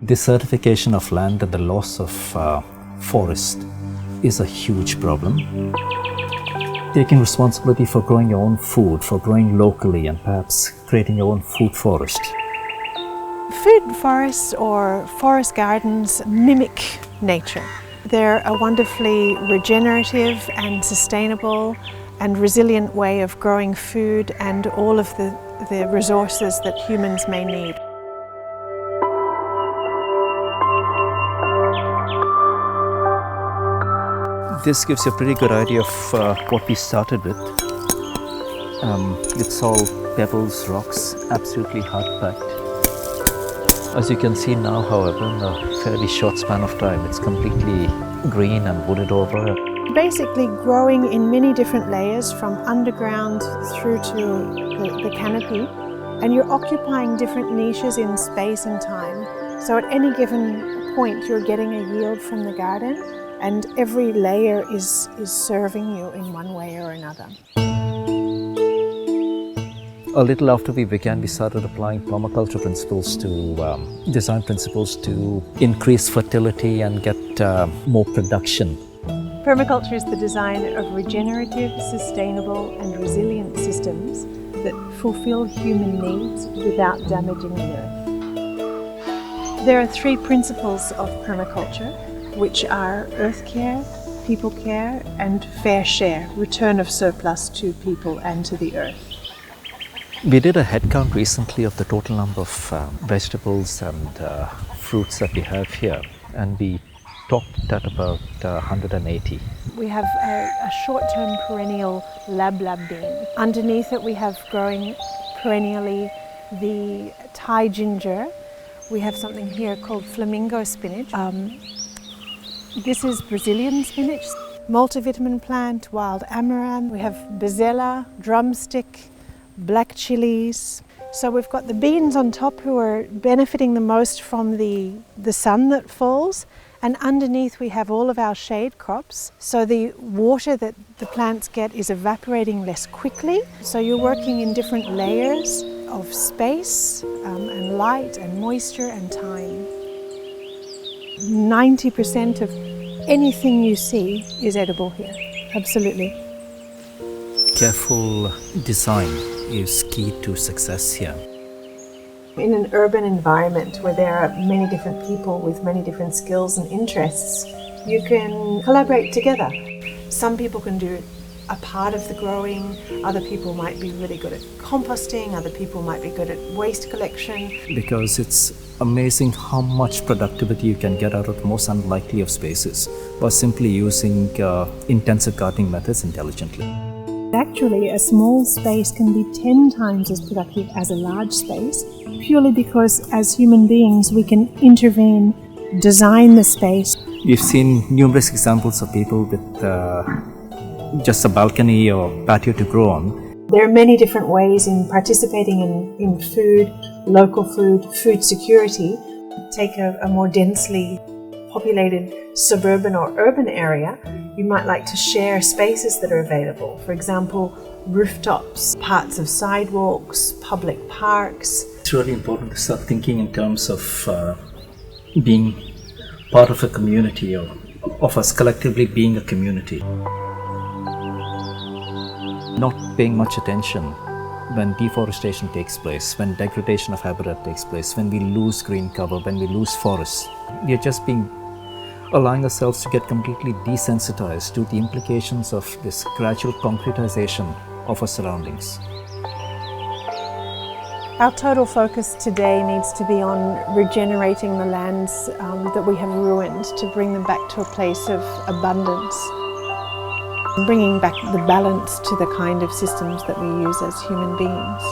Desertification of land and the loss of forest is a huge problem. Taking responsibility for growing your own food, for growing locally and perhaps creating your own food forest. Food forests or forest gardens mimic nature. They're a wonderfully regenerative and sustainable and resilient way of growing food and all of the resources that humans may need. This gives you a pretty good idea of what we started with. It's all pebbles, rocks, absolutely hard-packed. As you can see now, however, in a fairly short span of time, it's completely green and wooded over. Basically growing in many different layers from underground through to the canopy, and you're occupying different niches in space and time. So at any given point you're getting a yield from the garden, and every layer is serving you in one way or another. A little after we began, we started applying permaculture principles to design principles to increase fertility and get more production. Permaculture is the design of regenerative, sustainable and resilient systems that fulfill human needs without damaging the earth. There are three principles of permaculture, which are earth care, people care and fair share, return of surplus to people and to the earth. We did a head count recently of the total number of vegetables and fruits that we have here, and we topped at about 180. We have a short-term perennial lab bean. Underneath it we have growing perennially the Thai ginger. We have something here called flamingo spinach. This is Brazilian spinach, multivitamin plant, wild amaranth. We have bazella, drumstick, black chilies. So we've got the beans on top who are benefiting the most from the sun that falls, and underneath we have all of our shade crops. So the water that the plants get is evaporating less quickly. So you're working in different layers of space and light and moisture and time. 90% of anything you see is edible here, absolutely. Careful design is key to success here. In an urban environment where there are many different people with many different skills and interests, you can collaborate together. Some people can do a part of the growing, other people might be really good at composting, other people might be good at waste collection. Because it's amazing how much productivity you can get out of the most unlikely of spaces by simply using intensive gardening methods intelligently. Actually, a small space can be 10 times as productive as a large space, purely because as human beings we can intervene, design the space. We've seen numerous examples of people with just a balcony or patio to grow on. There are many different ways in participating in food, local food security. Take a more densely populated suburban or urban area, you might like to share spaces that are available. For example, rooftops, parts of sidewalks, public parks. It's really important to start thinking in terms of being part of a community, or of us collectively being a community. Not paying much attention when deforestation takes place, when degradation of habitat takes place, when we lose green cover, when we lose forests. We are just allowing ourselves to get completely desensitized to the implications of this gradual concretization of our surroundings. Our total focus today needs to be on regenerating the lands that we have ruined, to bring them back to a place of abundance, bringing back the balance to the kind of systems that we use as human beings.